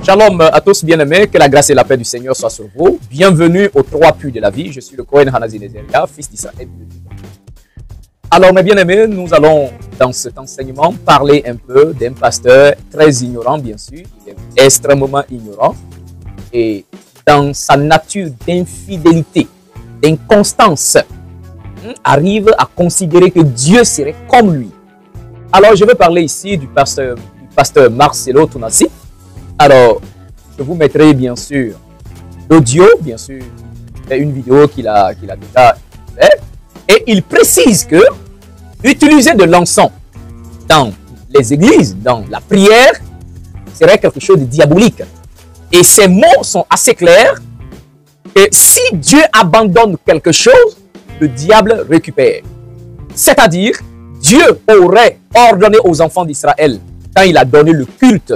Shalom à tous bien-aimés, que la grâce et la paix du Seigneur soient sur vous. Bienvenue aux 3 puits de la vie. Je suis le Cohen Hanazi Nezeria, fils d'Israël. Alors mes bien-aimés, nous allons dans cet enseignement parler un peu d'un pasteur très ignorant bien sûr. Il est extrêmement ignorant et dans sa nature d'infidélité, d'inconstance, arrive à considérer que Dieu serait comme lui. Alors je vais parler ici du pasteur Marcelo Tonassi. Alors, je vous mettrai bien sûr l'audio, bien sûr, une vidéo qu'il a déjà faite. Et il précise que utiliser de l'encens dans les églises, dans la prière, serait quelque chose de diabolique. Et ces mots sont assez clairs. Et si Dieu abandonne quelque chose, le diable récupère. C'est-à-dire, Dieu aurait ordonné aux enfants d'Israël, quand il a donné le culte,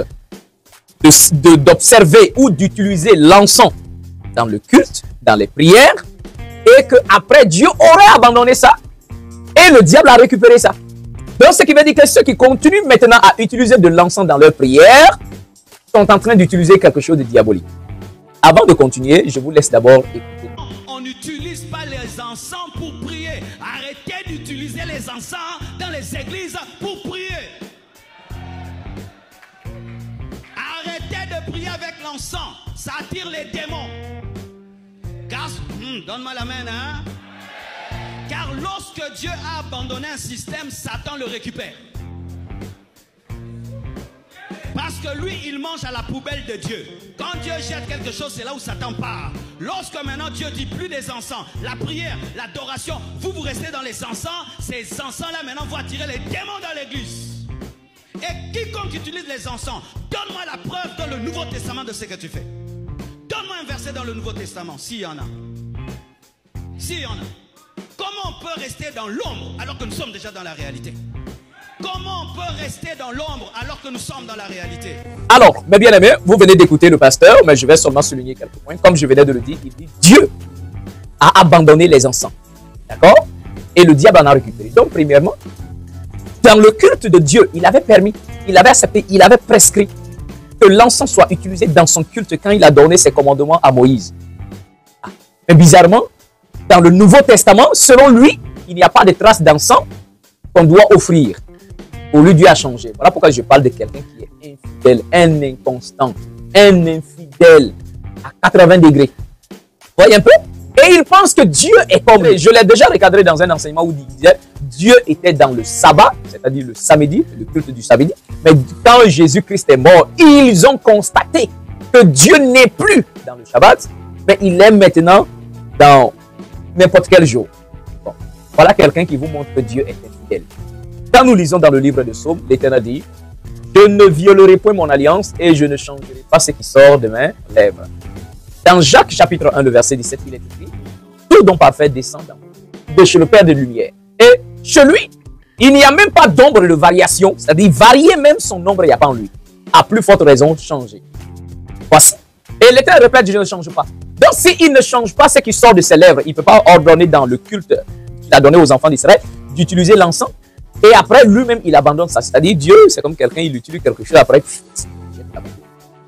d'observer ou d'utiliser l'encens dans le culte, dans les prières, et qu'après Dieu aurait abandonné ça, et le diable a récupéré ça. Donc ce qui veut dire que ceux qui continuent maintenant à utiliser de l'encens dans leurs prières sont en train d'utiliser quelque chose de diabolique. Avant de continuer, je vous laisse d'abord écouter. On n'utilise pas les encens pour prier. Arrêtez d'utiliser les encens dans les églises pour prier. Arrêtez de prier avec l'encens, ça attire les démons. Car, donne-moi la main, hein? Car lorsque Dieu a abandonné un système, Satan le récupère. Parce que lui, il mange à la poubelle de Dieu. Quand Dieu jette quelque chose, c'est là où Satan part. Lorsque maintenant Dieu dit plus des encens, la prière, l'adoration, vous restez dans les encens, ces encens-là maintenant vont attirer les démons dans l'église. Et quiconque utilise les encens, donne-moi la preuve dans le Nouveau Testament de ce que tu fais. Donne-moi un verset dans le Nouveau Testament, s'il y en a. S'il y en a. Comment on peut rester dans l'ombre alors que nous sommes déjà dans la réalité? Comment on peut rester dans l'ombre alors que nous sommes dans la réalité? Alors, mes bien-aimés, vous venez d'écouter le pasteur, mais je vais seulement souligner quelques points. Comme je venais de le dire, il dit Dieu a abandonné les encens. D'accord? Et le diable en a récupéré. Donc, premièrement, dans le culte de Dieu, il avait permis, il avait accepté, il avait prescrit que l'encens soit utilisé dans son culte quand il a donné ses commandements à Moïse. Mais bizarrement, dans le Nouveau Testament, selon lui, il n'y a pas de traces d'encens qu'on doit offrir. Pour lui, Dieu a changé. Voilà pourquoi je parle de quelqu'un qui est infidèle, un inconstant, un infidèle à 80 degrés. Vous voyez un peu? Et il pense que Dieu est comme lui. Je l'ai déjà recadré dans un enseignement où il disait Dieu était dans le sabbat, c'est-à-dire le samedi, le culte du samedi. Mais quand Jésus-Christ est mort, ils ont constaté que Dieu n'est plus dans le Shabbat, mais il est maintenant dans n'importe quel jour. Bon. Voilà quelqu'un qui vous montre que Dieu est infidèle. Quand nous lisons dans le livre de Psaumes, l'Éternel dit « Je ne violerai point mon alliance et je ne changerai pas ce qui sort de mes lèvres. » Dans Jacques chapitre 1, le verset 17, il est écrit « Tout don parfait descend de chez le Père de lumière. » Et chez lui, il n'y a même pas d'ombre de variation. C'est-à-dire varier même son nombre, il n'y a pas en lui. À plus forte raison, changer. Voici. Et l'Éternel répète « Je ne change pas. » Donc s'il ne change pas ce qui sort de ses lèvres, il ne peut pas ordonner dans le culte qu'il a donné aux enfants d'Israël d'utiliser l'encens. Et après, lui-même, il abandonne ça. C'est-à-dire, Dieu, c'est comme quelqu'un, il utilise quelque chose, après,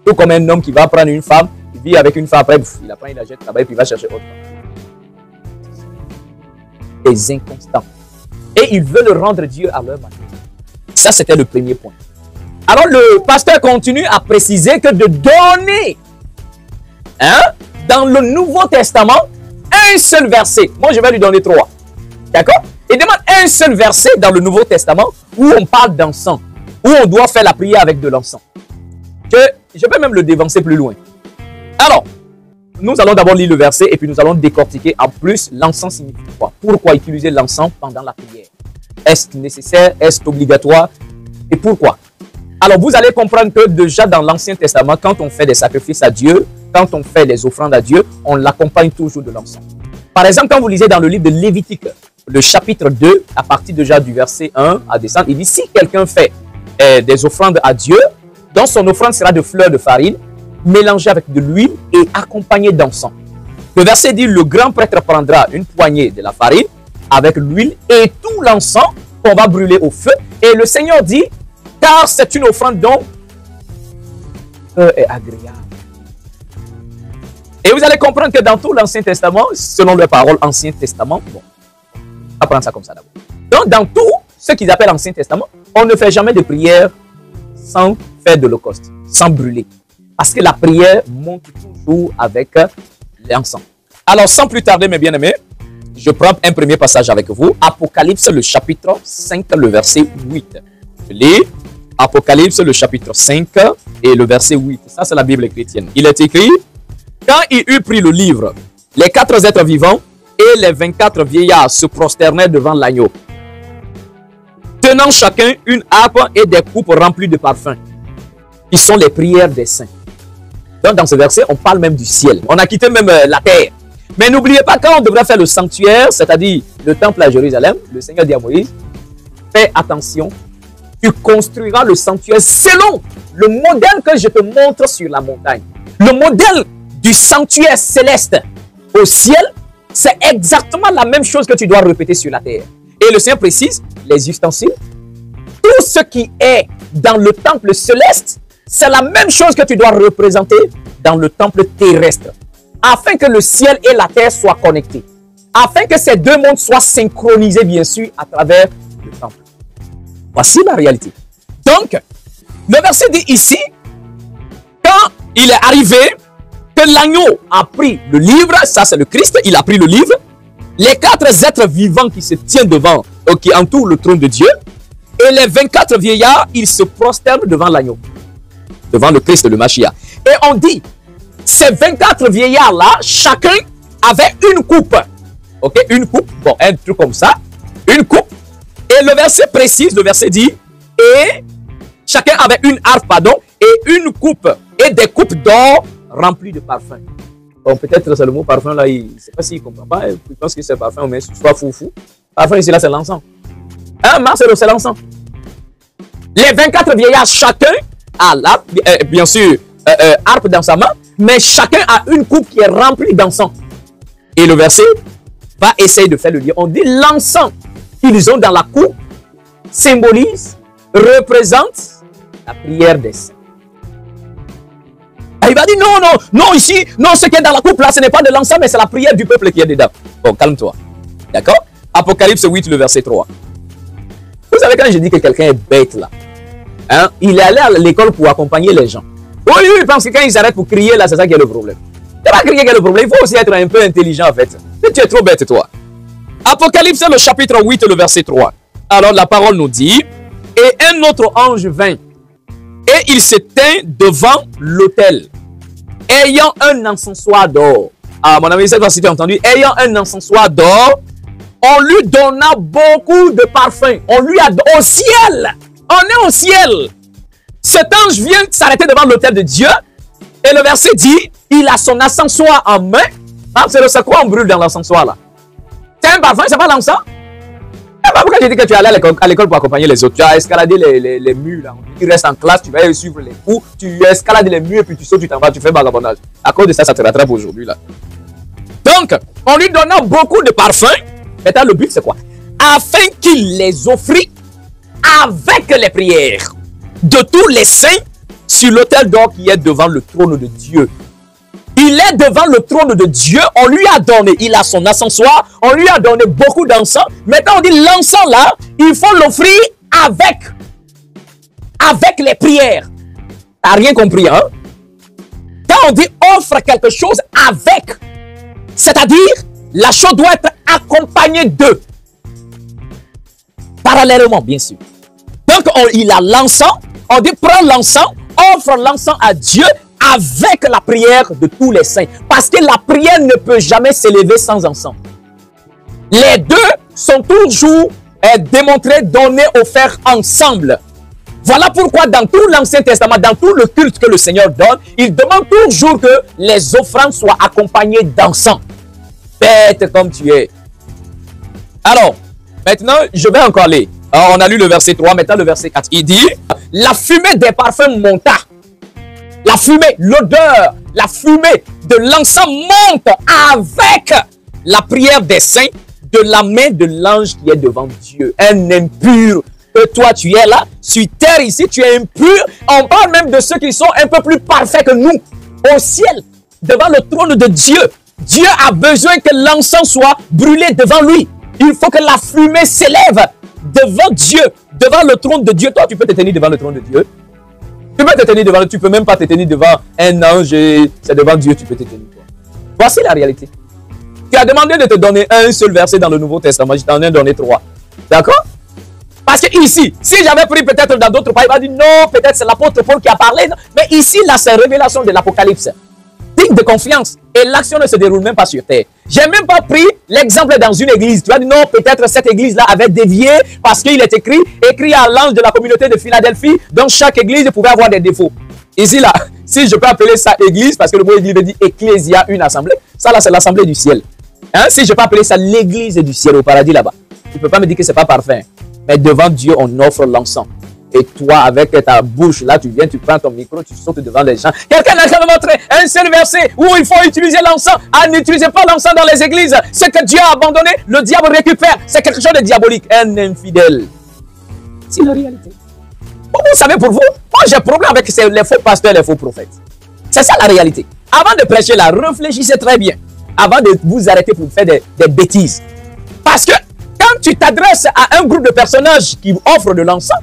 tout comme un homme qui va prendre une femme, il vit avec une femme, après, il la prend, il la jette là-bas, et puis il va chercher autre chose. Des inconstants. Et ils veulent rendre Dieu à leur manière. Ça, c'était le premier point. Alors, le pasteur continue à préciser que de donner, dans le Nouveau Testament, un seul verset. Moi, je vais lui donner 3. D'accord? Il demande un seul verset dans le Nouveau Testament où on parle d'encens, où on doit faire la prière avec de l'encens. Je peux même le dévancer plus loin. Alors, nous allons d'abord lire le verset et puis nous allons décortiquer en plus l'encens signifie quoi. Pourquoi utiliser l'encens pendant la prière? Est-ce nécessaire? Est-ce obligatoire? Et pourquoi? Alors, vous allez comprendre que déjà dans l'Ancien Testament, quand on fait des sacrifices à Dieu, quand on fait des offrandes à Dieu, on l'accompagne toujours de l'encens. Par exemple, quand vous lisez dans le livre de Lévitique, le chapitre 2, à partir déjà du verset 1 à descendre, il dit, si quelqu'un fait des offrandes à Dieu, donc son offrande sera de fleurs de farine, mélangée avec de l'huile et accompagnée d'encens. Le verset dit, le grand prêtre prendra une poignée de la farine avec l'huile et tout l'encens qu'on va brûler au feu. Et le Seigneur dit, car c'est une offrande dont douceur est agréable. Et vous allez comprendre que dans tout l'Ancien Testament, selon les paroles Ancien Testament, bon, on va prendre ça comme ça d'abord. Donc, dans tout ce qu'ils appellent Ancien Testament, on ne fait jamais de prière sans faire de l'holocauste, sans brûler. Parce que la prière monte toujours avec l'encens. Alors, sans plus tarder, mes bien-aimés, je prends un premier passage avec vous. Apocalypse, le chapitre 5, le verset 8. Je lis Apocalypse, le chapitre 5 et le verset 8. Ça, c'est la Bible chrétienne. Il est écrit, quand il eut pris le livre, les 4 êtres vivants et les 24 vieillards se prosternèrent devant l'agneau, tenant chacun une harpe et des coupes remplies de parfums, qui sont les prières des saints. Donc, dans ce verset, on parle même du ciel. On a quitté même la terre. Mais n'oubliez pas, quand on devrait faire le sanctuaire, c'est-à-dire le temple à Jérusalem, le Seigneur dit à Moïse, fais attention, tu construiras le sanctuaire selon le modèle que je te montre sur la montagne. Le modèle du sanctuaire céleste au ciel, c'est exactement la même chose que tu dois répéter sur la terre. Et le Seigneur précise, les ustensiles, tout ce qui est dans le temple céleste, c'est la même chose que tu dois représenter dans le temple terrestre. Afin que le ciel et la terre soient connectés. Afin que ces deux mondes soient synchronisés, bien sûr, à travers le temple. Voici la réalité. Donc, le verset dit ici, quand il est arrivé que l'agneau a pris le livre, ça c'est le Christ, il a pris le livre, les 4 êtres vivants qui se tiennent devant, qui entourent le trône de Dieu, et les 24 vieillards, ils se prosternent devant l'agneau, devant le Christ, le Mashiach. Et on dit, ces 24 vieillards-là, chacun avait une coupe. Ok, une coupe, bon, un truc comme ça, une coupe. Et le verset précise, le verset dit, et chacun avait une harpe, pardon, et une coupe, et des coupes d'or remplies de parfum. Bon, peut-être c'est le mot parfum là, il ne sait pas s'il ne comprend pas, il pense que c'est parfum, mais soit foufou. Parfum ici là, c'est l'encens. Hein, c'est l'encens. Les 24 vieillards, chacun a l'harpe, bien sûr, harpe dans sa main, mais chacun a une coupe qui est remplie d'encens. Et le verset va essayer de faire le lien. On dit l'encens qu'ils ont dans la coupe symbolise, représente la prière des saints. Et il va dire non, ici, non, ce qui est dans la coupe là, ce n'est pas de l'encens, mais c'est la prière du peuple qui est dedans. Bon, calme-toi. D'accord? Apocalypse 8, le verset 3. Vous savez, quand je dis que quelqu'un est bête là, hein, il est allé à l'école pour accompagner les gens. Oui, il pense que quand ils s'arrêtent pour crier là, c'est ça qui est le problème. C'est pas crier qui est le problème, il faut aussi être un peu intelligent en fait. Mais tu es trop bête toi. Apocalypse, le chapitre 8, le verset 3. Alors la parole nous dit, et un autre ange vint, et il se tint devant l'autel, ayant un encensoir d'or. Ah, mon ami, cette fois-ci tu as entendu, ayant un encensoir d'or, on lui donna beaucoup de parfums. On lui a au ciel. On est au ciel. Cet ange vient s'arrêter devant l'autel de Dieu. Et le verset dit, il a son encensoir en main. Ah, c'est quoi on brûle dans l'encensoir là? C'est un parfum, c'est pas l'encens? Pourquoi j'ai dit que tu es allé à l'école pour accompagner les autres? Tu as escaladé les murs là. Tu restes en classe, tu vas suivre les cours. Tu escalades les murs et puis tu sautes, tu t'en vas, tu fais vagabondage. À cause de ça, ça te rattrape aujourd'hui là. Donc, on lui donna beaucoup de parfums. Maintenant, le but c'est quoi? Afin qu'il les offrit avec les prières de tous les saints sur l'autel d'or qui est devant le trône de Dieu. Il est devant le trône de Dieu, on lui a donné, il a son encensoir, on lui a donné beaucoup d'encens. Maintenant on dit l'encens là, il faut l'offrir avec les prières. T'as rien compris, hein? Quand on dit offre quelque chose avec, c'est-à-dire la chose doit être accompagnée d'eux. Parallèlement, bien sûr. Donc il a l'encens, on dit prends l'encens, offre l'encens à Dieu avec la prière de tous les saints. Parce que la prière ne peut jamais s'élever sans encens. Les deux sont toujours démontrés, donnés, offerts ensemble. Voilà pourquoi dans tout l'Ancien Testament, dans tout le culte que le Seigneur donne, il demande toujours que les offrandes soient accompagnées d'encens. Bête comme tu es. Alors, maintenant, je vais encore aller. Alors, on a lu le verset 3, maintenant le verset 4. Il dit, la fumée des parfums monta. La fumée, l'odeur, la fumée de l'encens monte avec la prière des saints de la main de l'ange qui est devant Dieu. Un impur que toi tu es là, sur terre ici, tu es impur. On parle même de ceux qui sont un peu plus parfaits que nous, au ciel, devant le trône de Dieu. Dieu a besoin que l'encens soit brûlé devant lui. Il faut que la fumée s'élève devant Dieu, devant le trône de Dieu. Toi, tu peux te tenir devant le trône de Dieu. Tu peux te tenir devant, tu peux même pas te tenir devant un ange, c'est devant Dieu tu peux te tenir. Toi. Voici la réalité. Tu as demandé de te donner un seul verset dans le Nouveau Testament, je t'en ai donné 3. D'accord? Parce que ici, si j'avais pris peut-être dans d'autres pays, il va dire non, peut-être c'est l'apôtre Paul qui a parlé. Non. Mais ici, là, c'est révélation de l'Apocalypse. Digne de confiance. Et l'action ne se déroule même pas sur terre. J'ai même pas pris l'exemple dans une église. Tu vas dire non, peut-être cette église-là avait dévié parce qu'il est écrit à l'ange de la communauté de Philadelphie, dont chaque église pouvait avoir des défauts. Ici, là, si je peux appeler ça église, parce que le mot église veut dire ecclésia, une assemblée, ça là, c'est l'assemblée du ciel. Hein? Si je peux appeler ça l'église du ciel au paradis là-bas, tu ne peux pas me dire que ce n'est pas parfait. Mais devant Dieu, on offre l'encens. Et toi, avec ta bouche, là, tu viens, tu prends ton micro, tu sautes devant les gens. Quelqu'un n'a qu'à me montrer un seul verset où il faut utiliser l'encens. Ah, n'utilisez pas l'encens dans les églises. Ce que Dieu a abandonné, le diable récupère. C'est quelque chose de diabolique. Un infidèle. C'est la réalité. Vous savez, pour vous, moi, j'ai un problème avec les faux pasteurs et les faux prophètes. C'est ça la réalité. Avant de prêcher là, réfléchissez très bien. Avant de vous arrêter pour faire des bêtises. Parce que quand tu t'adresses à un groupe de personnages qui offrent de l'encens,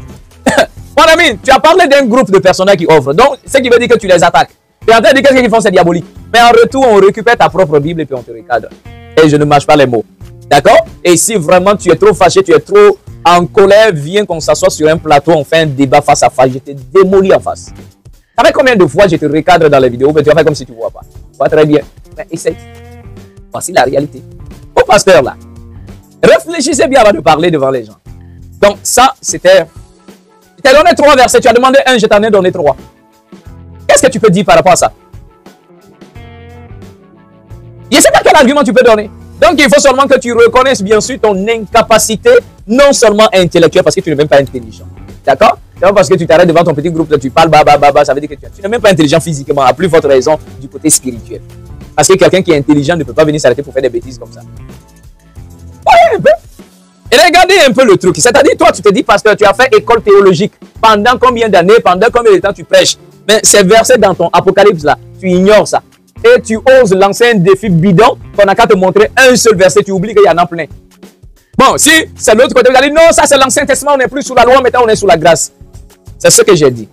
mon ami, tu as parlé d'un groupe de personnages qui offrent. Donc, ce qui veut dire que tu les attaques. Tu es en train de dire qu'est-ce qu'ils font, c'est diabolique. Mais en retour, on récupère ta propre Bible et puis on te recadre. Et je ne mâche pas les mots. D'accord? Et si vraiment tu es trop fâché, tu es trop en colère, viens qu'on s'assoie sur un plateau, on fait un débat face à face. Je te démolis en face. Tu savais combien de fois je te recadre dans les vidéos, mais tu vas faire comme si tu ne vois pas. Tu vois très bien. Mais essaye. Voici la réalité. Au pasteur là, réfléchissez bien avant de parler devant les gens. Donc ça, c'était... Je t'ai donné 3 versets, tu as demandé 1, je t'en ai donné 3. Qu'est-ce que tu peux dire par rapport à ça? Je ne sais pas quel argument tu peux donner. Donc il faut seulement que tu reconnaisses bien sûr ton incapacité, non seulement intellectuelle, parce que tu n'es même pas intelligent. D'accord? C'est pas parce que tu t'arrêtes devant ton petit groupe, que tu parles, ça veut dire que tu n'es même pas intelligent physiquement, à plus forte raison du côté spirituel. Parce que quelqu'un qui est intelligent ne peut pas venir s'arrêter pour faire des bêtises comme ça. Ouais, un peu. Et regardez un peu le truc. C'est-à-dire, toi, tu te dis, pasteur, tu as fait école théologique. Pendant combien d'années, pendant combien de temps tu prêches? Mais ces versets dans ton Apocalypse là, tu ignores ça. Et tu oses lancer un défi bidon qu'on n'a qu'à te montrer un seul verset, tu oublies qu'il y en a plein. Bon, si c'est l'autre côté, vous allez dire, non, ça c'est l'Ancien Testament, on n'est plus sous la loi, maintenant on est sous la grâce. C'est ce que j'ai dit.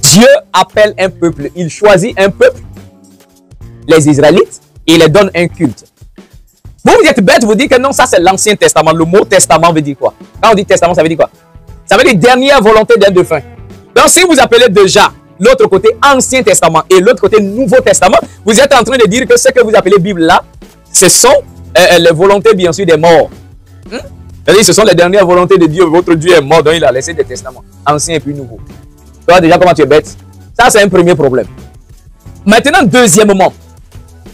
Dieu appelle un peuple, il choisit un peuple, les Israélites, et il les donne un culte. Vous êtes bête, vous dites que non, ça c'est l'Ancien Testament. Le mot testament veut dire quoi? Quand on dit testament, ça veut dire quoi? Ça veut dire dernière volonté d'un défunt. Donc si vous appelez déjà l'autre côté Ancien Testament et l'autre côté Nouveau Testament, vous êtes en train de dire que ce que vous appelez Bible là, ce sont les volontés bien sûr des morts. C'est-à-dire ce sont les dernières volontés de Dieu. Votre Dieu est mort, donc il a laissé des testaments, anciens et puis nouveaux. Tu vois déjà comment tu es bête? Ça c'est un premier problème. Maintenant, deuxièmement,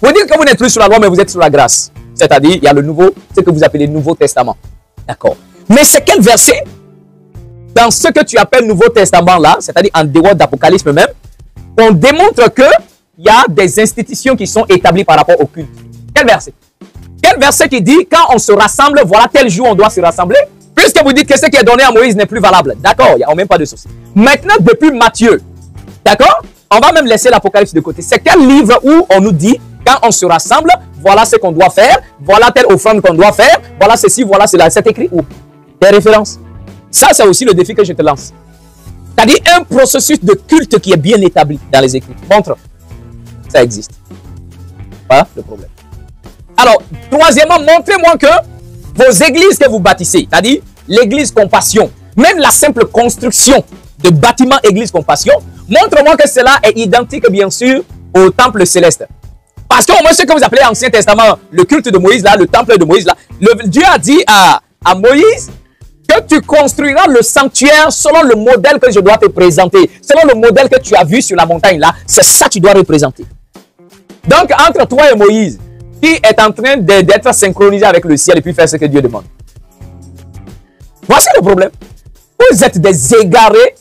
vous dites que vous n'êtes plus sous la loi, mais vous êtes sous la grâce. C'est-à-dire, il y a le nouveau, ce que vous appelez Nouveau Testament. D'accord. Mais c'est quel verset dans ce que tu appelles Nouveau Testament là, c'est-à-dire en dehors d'Apocalypse même, on démontre qu'il y a des institutions qui sont établies par rapport au culte. Quel verset? Quel verset qui dit, quand on se rassemble, voilà tel jour on doit se rassembler, puisque vous dites que ce qui est donné à Moïse n'est plus valable. D'accord, il n'y a même pas de souci. Maintenant, depuis Matthieu, d'accord, on va même laisser l'Apocalypse de côté. C'est quel livre où on nous dit, quand on se rassemble, voilà ce qu'on doit faire, voilà telle offrande qu'on doit faire, voilà ceci, voilà cela. C'est écrit où? Des références. Ça, c'est aussi le défi que je te lance. C'est-à-dire un processus de culte qui est bien établi dans les Écritures. Montre. Ça existe. Voilà le problème. Alors, troisièmement, montrez-moi que vos églises que vous bâtissez, c'est-à-dire l'église Compassion, même la simple construction de bâtiment église Compassion, montre-moi que cela est identique, bien sûr, au temple céleste. Parce qu'au moins, ce que vous appelez Ancien Testament, le culte de Moïse, là, le temple de Moïse, là, Dieu a dit à Moïse que tu construiras le sanctuaire selon le modèle que je dois te présenter, selon le modèle que tu as vu sur la montagne, là, c'est ça que tu dois représenter. Donc, entre toi et Moïse, qui est en train d'être synchronisé avec le ciel et puis faire ce que Dieu demande. Voici le problème. Vous êtes des égarés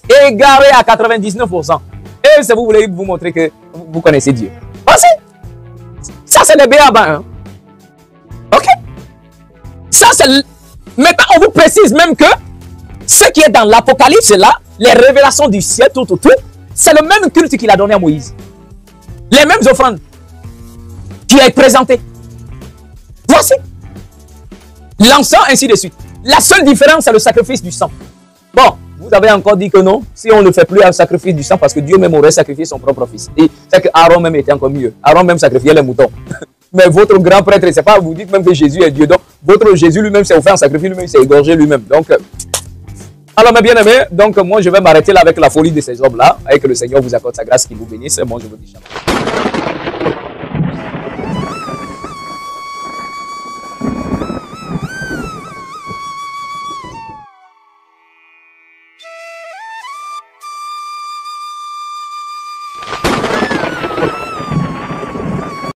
à 99%. Et si vous voulez vous montrer que vous connaissez Dieu. Voici. Ça, c'est le béaba. Hein? Ok? Ça, c'est... Maintenant, on vous précise même que ce qui est dans l'Apocalypse, là, les révélations du ciel, tout, c'est le même culte qu'il a donné à Moïse. Les mêmes offrandes qui est présenté. Voici. L'encens, ainsi de suite. La seule différence, c'est le sacrifice du sang. Bon, vous avez encore dit que non, si on ne fait plus un sacrifice du sang, parce que Dieu même aurait sacrifié son propre fils. Et c'est que Aaron même était encore mieux. Aaron même sacrifiait les moutons. Mais votre grand prêtre, c'est pas, vous dites même que Jésus est Dieu. Donc, votre Jésus lui-même s'est offert un sacrifice, lui-même s'est égorgé lui-même. Donc, alors mes bien-aimés, donc moi je vais m'arrêter là avec la folie de ces hommes-là, et que le Seigneur vous accorde sa grâce, qu'il vous bénisse. Moi je vous dis shalom.